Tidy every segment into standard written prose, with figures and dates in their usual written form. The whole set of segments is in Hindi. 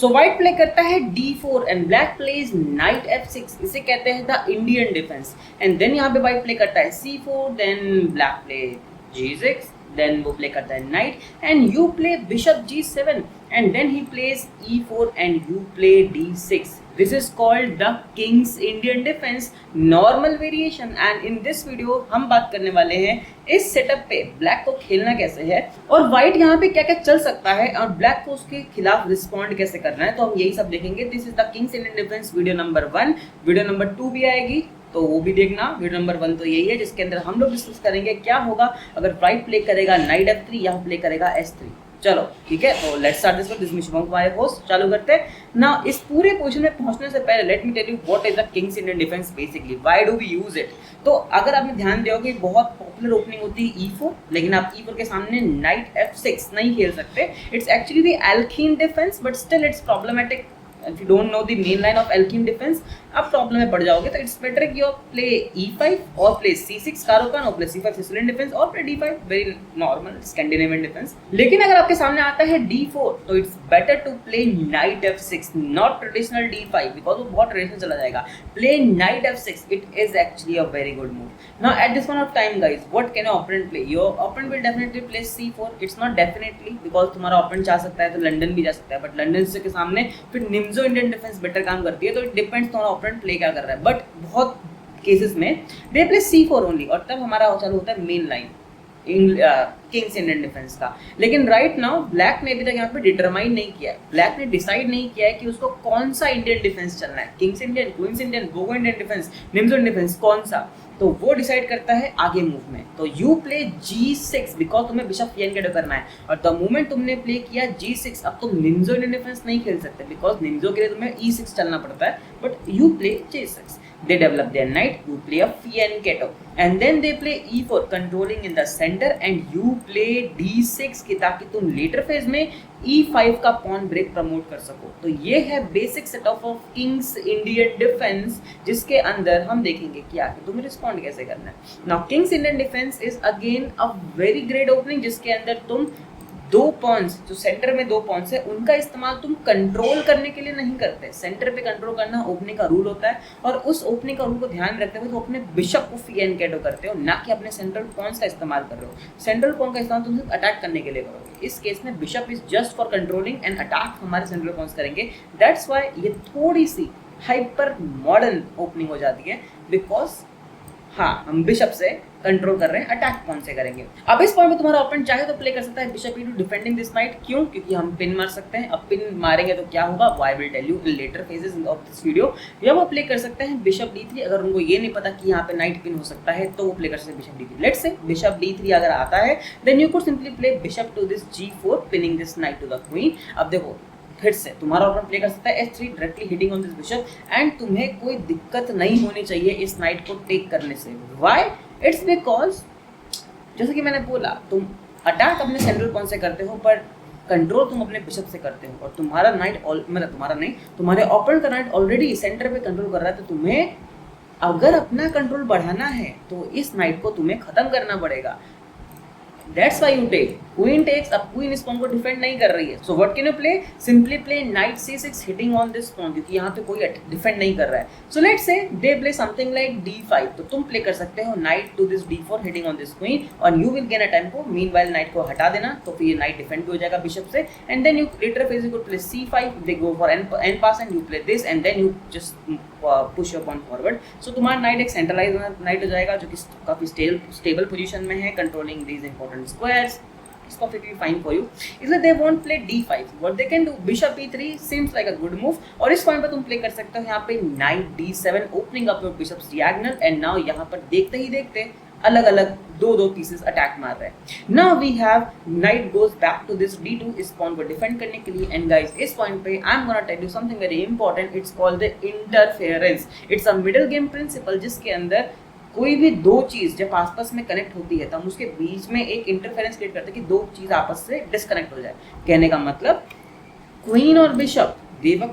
सो व्हाइट प्ले करता है d4 and black pledge night f6, इसे कहते हैं the Indian defence. And then यहाँ पे व्हाइट प्ले करता है c4, then black play g6, then वो प्ले करता है knight and you play bishop g7 and then he plays e4 and you play d6। This is called the king's Indian defence normal variation. And in this video हम बात करने वाले हैं इस सेटअप पे ब्लैक को खेलना कैसे है और व्हाइट यहाँ पे क्या क्या चल सकता है और ब्लैक को उसके खिलाफ रिस्पॉन्ड कैसे करना है, तो हम यही सब देखेंगे। This is the king's Indian defence video number 1। Video number 2 भी आएगी तो वो भी देखना। वीडियो नंबर 1 तो यही है जिसके अंदर हम लोग डिस्कस करेंगे क्या होगा अगर व्हाइट प्ले करेगा नाइट f3 या प्ले करेगा s3। चलो ठीक है, तो let's start this with Shubham Kumar host. चालू करते हैं ना। इस पूरे पोजीशन में पहुंचने से पहले let me tell you what is the king's Indian defence basically, why do we use it. तो अगर आपने ध्यान दिया होगा बहुत पॉपुलर ओपनिंग होती है e4, लेकिन आप e4 के सामने नाइट f6 नहीं खेल सकते। It's actually the alkene defence but still it's problematic. If you don't know the main line of Alkene defense, आप प्रॉब्लम में पड़ जाओगे। तो इट्स बेटर कि आप प्ले e5 और प्ले c6 कारोकान और प्ले c5 सिसिलियन डिफेंस और play d5 very normal Scandinavian defence. लेकिन अगर आपके सामने आता है d4 तो it's better to play knight f6, not traditional d5 because वो बहुत ट्रेडिशनल चला जाएगा। Play knight f6, it is actually a very good move. Now at this point of time guys, what can your opponent play? Your opponent will definitely play c4। It's not definitely because तुम्हारा ओपोनेंट जा सकता है तो लंदन भी जा सकता है, बट लंदन के सामने फिर निम्जो इंडियन डिफेंस बेटर काम करती है। तो इट डिपेंड्स तुम्हारा ओपोनेंट प्ले क्या कर रहा है। बट बहुत केसेस में दे प्ले c4 ओनली और तब हमारा चालू होता है main line Kings Indian defence का। लेकिन राइट नाउ ब्लैक ने अभी तक यहाँ पे डिटरमाइन नहीं किया है, ब्लैक ने डिसाइड नहीं किया है कि उसको कौन सा इंडियन डिफेंस चलना है, King's Indian, Queen's Indian, Bogo Indian defence, Nimzo Indian defence, कौन सा। तो वो डिसाइड करता है आगे मूव में। तो यू प्ले g6 बिकॉज तुम्हें बिशप कैडो करना है और द मोमेंट तुमने प्ले किया g6, अब तुम निम्जो इंडियन डिफेंस नहीं खेल सकते बिकॉज निम्जो के लिए तुम्हें e6 चलना पड़ता है, but you play j6। They develop their knight, you play a fianchetto and then they play e4 controlling in the center and you play d6 की ताकि तुम later phase में e5 का pawn break प्रमोट कर सको। तो ये है basic setup of King's Indian Defense जिसके अंदर हम देखेंगे कि आगे तुम्हें रिस्पॉन्ड कैसे करना है। Now King's Indian Defense is again a very great opening जिसके अंदर तुम दो पॉन्स, जो सेंटर में दो पॉन्स है उनका इस्तेमाल तुम कंट्रोल करने के लिए नहीं करते। सेंटर पे कंट्रोल करना ओपनिंग का रूल होता है और उस ओपनिंग का रूल को ध्यान में रखते हुए तो अपने बिशप को फिएनकेडो करते हो, ना कि अपने सेंट्रल पॉन्स का इस्तेमाल कर रहे हो। सेंट्रल पॉन का इस्तेमाल तुम सिर्फ अटैक करने के लिए करोगे। इस केस में bishop is just for controlling and attack हमारे सेंट्रल पॉन्स करेंगे। दैट्स वाई ये थोड़ी सी हाइपर मॉडर्न ओपनिंग हो जाती है बिकॉज हाँ हम बिशप से कंट्रोल कर रहे हैं, अटैक कौन से करेंगे। अब इस पॉइंट पे तुम्हारा ओपोनेंट चाहे तो प्ले कर सकता है bishop e2 defending this night. क्यों? क्योंकि हम पिन मार सकते हैं। अब पिन मारेंगे तो क्या होगा, I will tell you in later phases of this video. या वो प्ले कर सकते हैं बिशप d3। अगर उनको ये नहीं पता कि यहाँ पे नाइट पिन हो सकता है तो वो प्ले कर सकते हैं bishop d3। Let's say bishop d3 अगर आता है then you could simply play bishop to this g4 pinning this knight to the queen. अब देखो फिर से तुम्हारा ओपोनेंट प्ले कर सकता है s3 directly hitting on this bishop and तुम्हें कोई दिक्कत नहीं होनी चाहिए इस नाइट को टेक करने से। व्हाई? इट्स बिकॉज जैसे कि मैंने बोला तुम अटैक अपने सेंट्रल पॉइंट से करते हो पर कंट्रोल तुम अपने बिशप से करते हो और तुम्हारा नाइट मतलब तुम्हारा नहीं, तुम्हारे ओपोनेंट का नाइट ऑलरेडी सेंटर पे कंट्रोल कर रहा है। तो तुम्हें अगर अपना कंट्रोल बढ़ाना है तो इस नाइट को तुम्हें खत्म करना पड़ेगा। That's why you take queen takes। अब queen इस pawn को डिफेंड नहीं कर रही है, so what can you play? Simply play knight c6 hitting on this pawn क्योंकि यहाँ पे कोई डिफेंड नहीं कर रहा है। So let's say they play something like d5, तो तुम प्ले कर सकते हो knight to this d4 hitting on this queen और you will gain a tempo। Meanwhile knight को हटा देना तो फिर ये knight डिफेंड भी हो जाएगा बिशप से and then you later phase you could play c5, they go for n pass and you play this and then you just push your pawn forward। So तुम्हारा knight एक सेंट्रलाइज knight हो जाएगा जो कि काफी स्टेबल पोजीशन में है, controlling these important squares। It's perfectly fine for you। इसलिए they won't play d5। What they can do, bishop e3 seems like a good move और इस पॉइंट पे तुम प्ले कर सकते हो यहाँ पे knight d7 opening up your bishop's diagonal and now यहाँ पर देखते ही देखते अलग अलग दो पीसेस अटैक मार रहे हैं। Now we have knight goes back to this d2 इस पॉइंट को डिफेंड करने के लिए। एंड गाइस इस पॉइंट पे I am gonna tell you something very important. It's called the interference. It's a middle game principle जिसके अंदर कोई भी दो चीज जब आपस में कनेक्ट होती है तो हम उसके बीच में एक इंटरफेरेंस क्रिएट करते हैं कि दो चीज आपस से डिस्कनेक्ट हो जाए। कहने का मतलब क्वीन और bishop they were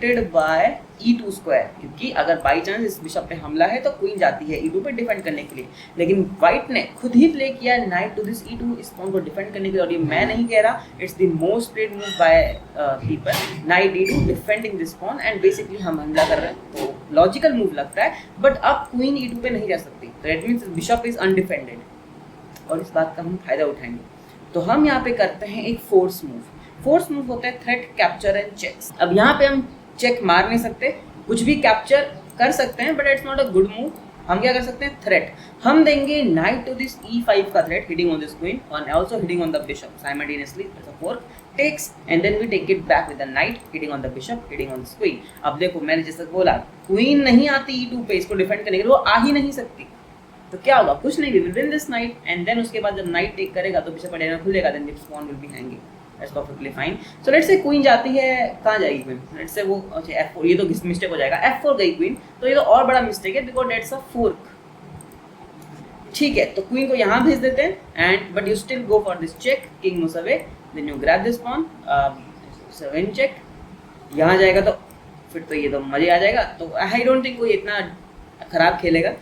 protected by E2 square, क्योंकि अगर बाई चांस इस बिशप पे हमला है तो क्वीन जाती है E2 पे डिफेंड करने के लिए, लेकिन व्हाइट ने खुद ही प्ले किया नाइट टू दिस E2 इस पॉन को डिफेंड करने के लिए। और ये मैं नहीं कह रहा, it's the most played move by people, knight E2 defending this pawn and basically हम हमला कर रहे हैं, तो लॉजिकल मूव लगता है। बट अब क्वीन E2 पे नहीं जा सकती, तो दैट मींस बिशप इज अनडिफेंडेड, और इस बात का हम फायदा उठाएंगे। तो हम यहाँ पे करते हैं एक फोर्स मूव। फोर्स मूव होता है थ्रेट, कैप्चर एंड चेक्स। अब यहाँ पे हम चेक मार नहीं सकते, कुछ भी कैप्चर कर सकते हैं, but it's not a good move. हम क्या कर सकते हैं, थ्रेट हम देंगे नाइट टू दिस E5 का threat, hitting on this queen और also hitting on the bishop simultaneously as a fork, takes and then we take it back with the knight, hitting on the bishop, hitting on this queen. अब देखो मैंने जैसे बोला क्वीन नहीं आती E2 पे, इसको डिफेंड करने के लिए वो आ ही नहीं सकती, तो क्या होगा, कुछ नहीं, we will win this knight and then उसके बाद जब नाइट टेक करेगा तो बिशप अडेना खुलेगा, then this pawn will be hanging, that's perfectly fine. So let's say queen जाती है, कहाँ जाएगी क्वीन, लेट्स से वो अच्छा F4, ये तो मिस्टेक हो जाएगा, F4 गई क्वीन, तो ये तो और बड़ा मिस्टेक है बिकॉज दैट्स अ फोर्क। ठीक है, तो क्वीन को यहाँ भेज देते हैं and but you still go for this check, king moves away, then you grab this pawn, 7 check, यहाँ जाएगा तो फिर तो ये तो मजे आ जाएगा। तो आई डोंट थिंक कोई इतना खराब खेलेगा,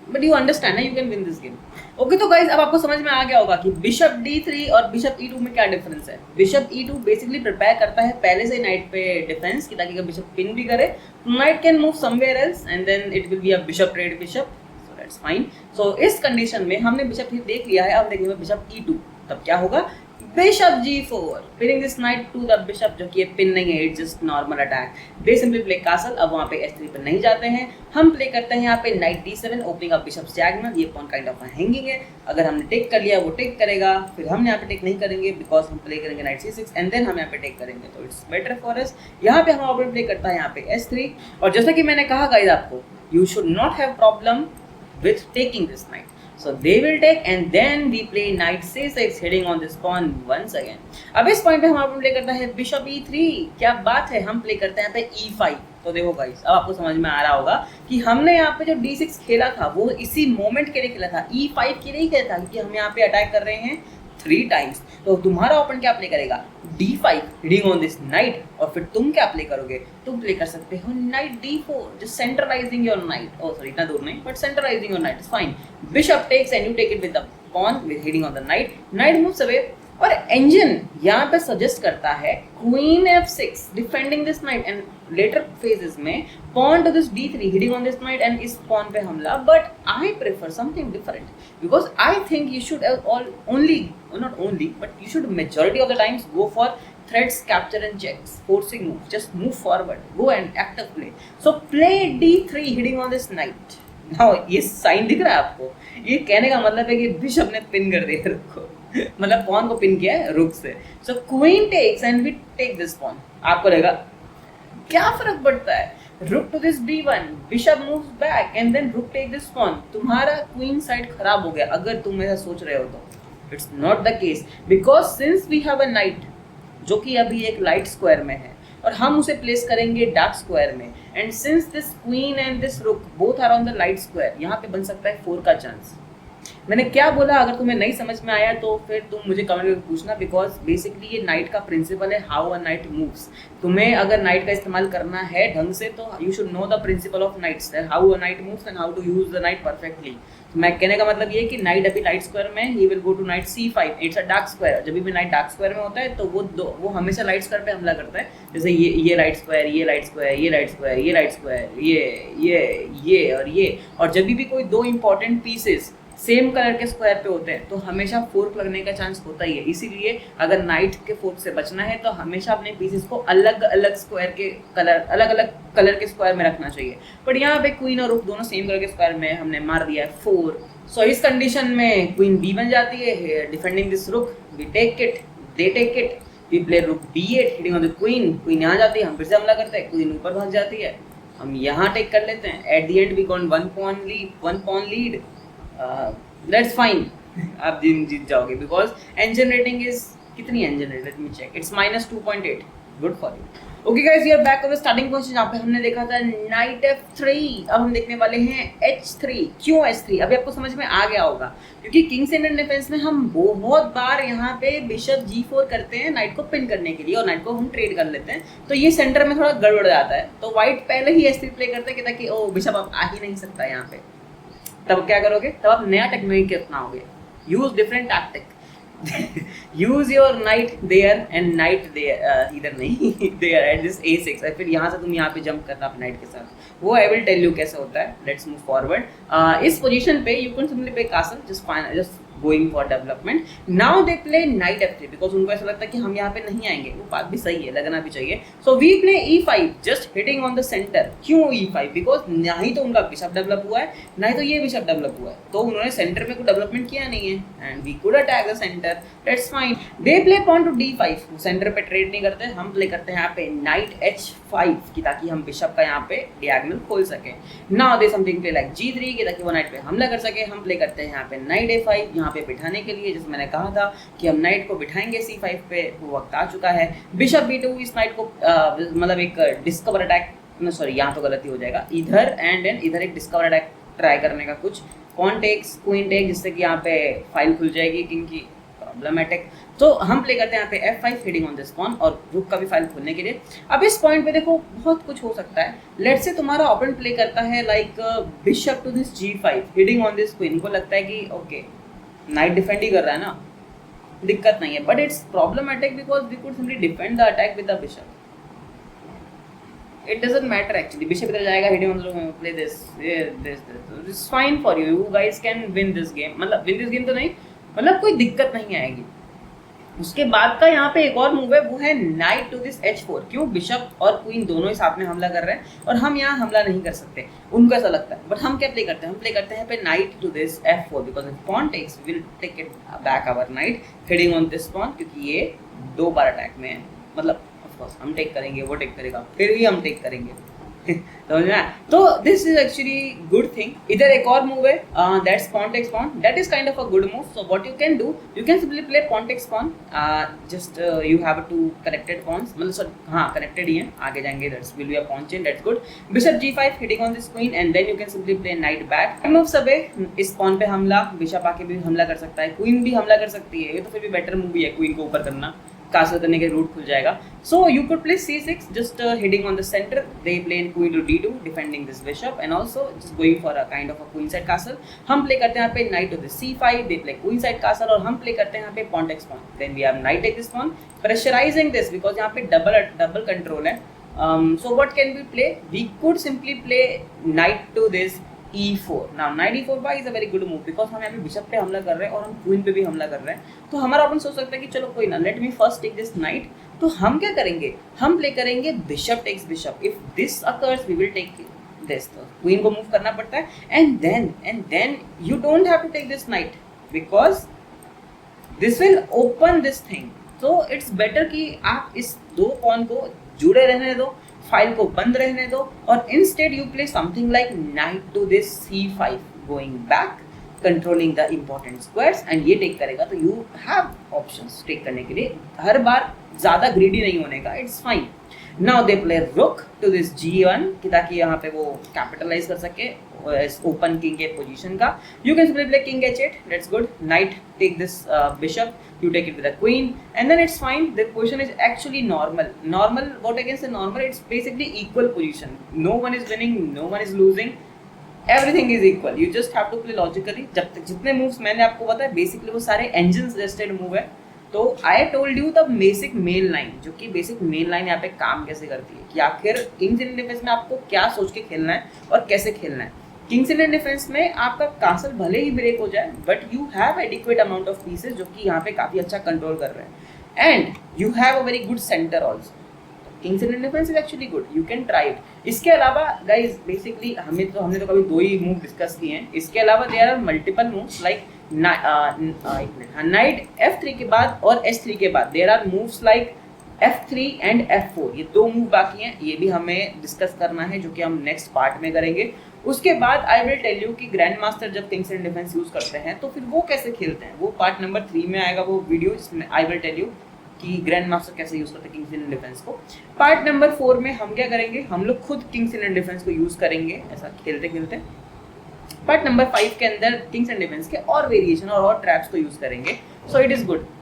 बट यू अंडरस्टैंड ना, you can win this game. Okay, तो गाइज अब आपको समझ में आ गया होगा कि बिशप D3 और बिशप E2 में क्या डिफरेंस है। बिशप E2 बेसिकली प्रिपेयर करता है पहले से नाइट पे डिफेंस की, ताकि बिशप पिन भी करे, knight can move somewhere else and then it will be a bishop trade bishop, so that's fine. So इस कंडीशन में हमने बिशप देख लिया है, अब देखेंगे बिशप E2, तब क्या होगा, bishop G4 pinning this knight to the bishop, जो कि ये पिन नहीं है, it's just normal attack. They simply play castle, अब वहाँ पे S3 पर नहीं जाते हैं, हम प्ले करते हैं यहाँ पे night D7 opening up bishop diagonal, ये पॉन काइंड ऑफ हैंगिंग है, अगर हमने टेक कर लिया वो टेक करेगा, फिर हम यहाँ पे टेक नहीं करेंगे बिकॉज हम प्ले करेंगे नाइट C6 एंड देन हम यहाँ पे टेक करेंगे, तो इट्स बेटर फॉर अस। यहाँ पे हम ऑपोनेंट प्ले करता है यहाँ पे S3, और जैसा कि मैंने कहा गाइस आपको, you should not have problem with taking this night, so they will take and then we play knight C6 hitting on this pawn once again। अब इस पॉइंट पे हमारा प्ले करता है बिशप E3, क्या बात है, हम प्ले करते हैं यहाँ पे E5। तो देखो गाइस, अब आपको समझ में आ रहा होगा कि हमने यहाँ पे जो D6 खेला था वो इसी मोमेंट के लिए खेला था, E5 के लिए खेला था, क्योंकि हम यहाँ पे अटैक कर रहे हैं 3 टाइम्स। तो तुम्हारा ओपन क्या प्ले करेगा, D5 hitting on this night, और फिर तुम क्या प्ले करोगे, तुम प्ले कर सकते हो knight D4, just centralising your knight, oh sorry इतना दूर नहीं, but centralising your knight is fine. Bishop takes and you take it with the pawn with hitting on the knight, knight moves away, और इंजन यहाँ पे सजेस्ट करता है queen F6 defending this knight and later phases में pawn to this D3 hitting on this knight and इस पॉन पे हमला, but I prefer something different because I think you should only not only but you should majority of the times go for threats, capture and checks, forcing move, just move forward, go and active play, so play D3 hitting on this knight। now ये साइन दिख रहा है आपको, ये कहने का मतलब है कि बिशप ने पिन कर दिया रुक को, मतलब पॉन को पिन किया है रुक से, so queen takes and we take this pawn। आपको लगेगा क्या फर्क पड़ता है, rook to this B1, bishop moves back and then rook take this pawn, तुम्हारा क्वीन साइड खराब हो गया अगर तुम ऐसा सोच रहे हो तो। It's not the case because since we have a knight जो कि अभी एक लाइट स्क्वायर में है और हम उसे प्लेस करेंगे डार्क स्क्वायर में, and since this queen and this rook both are on the light square, यहाँ पे बन सकता है 4 का चांस। मैंने क्या बोला, अगर तुम्हें नहीं समझ में आया तो फिर तुम मुझे कमेंट में पूछना, बिकॉज बेसिकली ये नाइट का प्रिंसिपल है, हाउ अ नाइट मूव्स। तुम्हें अगर नाइट का इस्तेमाल करना है ढंग से तो you should know the principle of knights, how a knight moves and how to use the knight perfectly. तो मैं कहने का मतलब ये कि नाइट अभी लाइट स्क्वायर में, he will go to knight C5, it's a dark square. जब भी नाइट डार्क स्क्वायर में होता है तो वो हमेशा लाइट स्क्वायर पे हमला करता है, जैसे ये लाइट स्क्वायर, ये लाइट स्क्वायर, ये लाइट स्क्वायर, ये लाइट स्क्वायर, ये और जब भी कोई 2 इंपॉर्टेंट पीसेस सेम कलर के स्क्वायर पे होते हैं तो हमेशा फोर्क लगने का चांस होता ही है। इसीलिए अगर नाइट के फोर्क से बचना है तो हमेशा अपने पीसेस को अलग अलग स्क्वायर के अलग अलग कलर के स्क्वायर में रखना चाहिए। बट यहाँ पे क्वीन और रुक दोनों सेम कलर के स्क्वायर में हमने मार दिया है 4। सो इस कंडीशन में क्वीन B बन जाती है, defending this rook, we take it, they take it, we play rook B8 hitting on the queen, queen यहाँ जाती है, हम फिर से हमला करते हैं, क्वीन ऊपर भाग जाती है, हम यहाँ टेक कर लेते हैं। At the end we got 1 pawn lead, that's fine, आप जीत जाओगे बिकॉज एंजन रेटिंग इज कितनी engine rating, let me check, it's -2.8, good for you. Okay guys, we are back on the starting position जहाँ पे हमने देखा था नाइट F3। अब हम देखने वाले हैं H3। क्यों H3? अभी आपको समझ में आ गया होगा, क्योंकि किंग्स इंडियन डिफेंस में हम बहुत बार यहाँ पे बिशप G4 करते हैं नाइट को पिन करने के लिए, और नाइट को हम ट्रेड कर लेते हैं, तो ये सेंटर में थोड़ा गड़बड़ जाता है। तो व्हाइट पहले ही H3 प्ले करते हैं ताकि ओ बिशप अब आ ही नहीं सकता यहाँ पे। तब क्या करोगे? तब आप नया टेक्निक अपनाओगे, use different tactic. use your knight there and knight there, इधर नहीं there at this a6, फिर यहाँ से तुम यहाँ पे जंप करना अपने नाइट के साथ, वो आई विल टेल यू कैसे होता है। Let's move forward. इस पोजीशन पे you can simply play castle, just going for development. Now they play knight F3 because उनको ऐसा लगता है कि हम यहाँ पे नहीं आएंगे। वो बात भी सही है, लगना भी चाहिए। So we play E5 just hitting on the center. क्यों E5? Because ना ही तो उनका बिशप डेवलप हुआ है, ना ही तो ये बिशप डेवलप हुआ है, तो उन्होंने सेंटर में कोई डेवलपमेंट किया नहीं है। And we could attack the centre, that's fine. They play pawn to D5, centre पे ट्रेड नहीं करते, हम प्ले करते हैं यहाँ पे नाइट H5 की, ताकि हम बिशप का यहाँ पे डियागोनल खोल सके। Now they something play like G3 की, ताकि वो नाइट पे हमला कर सके। हम प्ले करते हैं यहाँ पे नाइट A5 यहाँ पे बिठाने के लिए, जैसे मैंने कहा था कि हम नाइट को बिठाएंगे C5 पे, वो वक्त आ चुका है। बिशप B2 इस नाइट को मतलब एक डिस्कवर अटैक, सॉरी यहाँ तो गलती हो जाएगा, इधर एंड देन इधर एक डिस्कवर अटैक ट्राई करने का कुछ, पॉन टेक्स क्वीन टेक, जिससे कि यहाँ पे फाइल खुल जाएगी किंग की, प्रॉब्लमेटिक। तो हम प्ले करते हैं यहाँ पे F5 hitting on this pawn, और रुक का भी फाइल खोलने के लिए। अब इस पॉइंट पे देखो बहुत कुछ हो सकता है। लेट्स से तुम्हारा ओपोनेंट प्ले करता है like bishop to this G5 hitting on this queen, को लगता है कि ओके नाइट डिफेंड ही कर रहा है ना, दिक्कत नहीं है, but it's problematic because we could simply defend the attack with the bishop. It doesn't matter actually. Bishop इधर जाएगा, hitting on the play this. It's fine for you. You guys can win this game. मतलब win this game तो नहीं, मतलब कोई दिक्कत नहीं आएगी। उसके बाद का यहाँ पे एक और मूव है, वो है नाइट टू दिस H4। क्यों? बिशप और क्वीन दोनों ही साथ में हमला कर रहे हैं, और हम यहाँ हमला नहीं कर सकते, उनको ऐसा लगता है। बट हम क्या प्ले करते हैं? हम प्ले करते हैं पे knight to this F4 because if pawn takes we will take it back our knight hitting on this pawn, क्योंकि ये दो बार अटैक में है। मतलब हम टेक करेंगे, वो टेक करेगा, फिर भी हम टेक करेंगे। समझ में? तो this is actually good thing. इधर एक और मूव है, that's pawn takes pawn, that is kind of a good move. So what you can do, you can simply play pawn takes pawn, just you have two connected pawns, मतलब सर हाँ कनेक्टेड ही है, आगे जाएंगे that's will be a pawn chain, that's good. Bishop G5 hitting on this queen, and then you can simply play night back. Move सब है, इस पॉन पे हमला, बिशप आके भी हमला कर सकता है, क्वीन भी हमला कर सकती है, ये तो फिर भी बेटर मूव है क्वीन को ऊपर करना, कासल करने के रूट खुल जाएगा। So you could play C6 just hitting on the centre, they play queen to D2 defending this bishop, and also just going for a kind of a queen side castle. हम प्ले करते हैं यहाँ पे knight to this C5, they play queen side castle, और हम प्ले करते हैं यहाँ पे pawn takes pawn, then we have knight take this pawn, pressurising this because यहाँ पे डबल कंट्रोल है। So what can we play? We could simply play knight to this E4। Now knight E4 by is a very good move because हम यहाँ पे बिशप पे हमला कर रहे हैं और हम क्वीन पे भी हमला कर रहे हैं। तो हमारा अपन सोच सकता है कि चलो कोई ना, let me first take this knight. तो हम क्या करेंगे? हम प्ले करेंगे bishop takes bishop, if this occurs we will take this. तो क्वीन को मूव करना पड़ता है, and then you don't have to take this knight because this will open this thing. तो इट्स बेटर कि आप इस दो पॉन को जुड़े रहने दो, फाइल को बंद रहने दो, और instead you play something like knight to this C5 going back, controlling the important squares, and ये टेक करेगा तो यू हैव ऑप्शंस टेक करने के लिए, हर बार ज़्यादा ग्रीडी नहीं होने का, it's fine. Now they play rook to this G1 कि ताकि यहाँ पे वो कैपिटलाइज कर सके ओपन किंग के पोजीशन का। You can simply play king H8, that's good. Knight take this bishop, you take it with a queen, and then it's fine. The position is actually normal. What I can say normal, it's basically equal position, no one is winning, no one is losing, everything is equal. You just have to play logically. जब तक जितने moves मैंने आपको बताया बेसिकली वो सारे engine suggested move है। तो I told you the basic main line, जो कि basic main line यहाँ पे काम कैसे करती है, कि आखिर किंग्स इंडियन डिफेंस में आपको क्या सोच के खेलना है और कैसे खेलना है। किंग्स इंडियन डिफेंस में आपका कासल भले ही ब्रेक हो जाए, but you have adequate amount of pieces जो कि यहाँ पे काफी अच्छा कंट्रोल कर रहे हैं, and you have a very good centre also. Kings Indian defence is actually good, you can try it. इसके अलावा गाइज बेसिकली हमने तो कभी दो ही मूव डिस्कस किए हैं, इसके अलावा there are multiple moves like knight F3 के बाद और S3 के बाद there are moves like F3 and F4, ये दो मूव बाकी हैं, ये भी हमें डिस्कस करना है, जो कि हम नेक्स्ट पार्ट में करेंगे। उसके बाद आई विल टेल यू कि ग्रैंड मास्टर जब किंग्स इंडियन डिफेंस यूज करते हैं तो फिर वो कैसे खेलते हैं, वो पार्ट नंबर 3 में आएगा वो वीडियो, जिसमें आई विल टेल यू कि ग्रैंड मास्टर कैसे यूज करते हैं किंग्स इंडियन डिफेंस को। पार्ट नंबर 4 में हम क्या करेंगे, हम लोग खुद किंग्स इंडियन डिफेंस को यूज करेंगे ऐसा खेलते खेलते। पार्ट नंबर 5 के अंदर किंग्स एंड डिफेंस के और वेरिएशन और ट्रैप्स को यूज करेंगे। So it is good.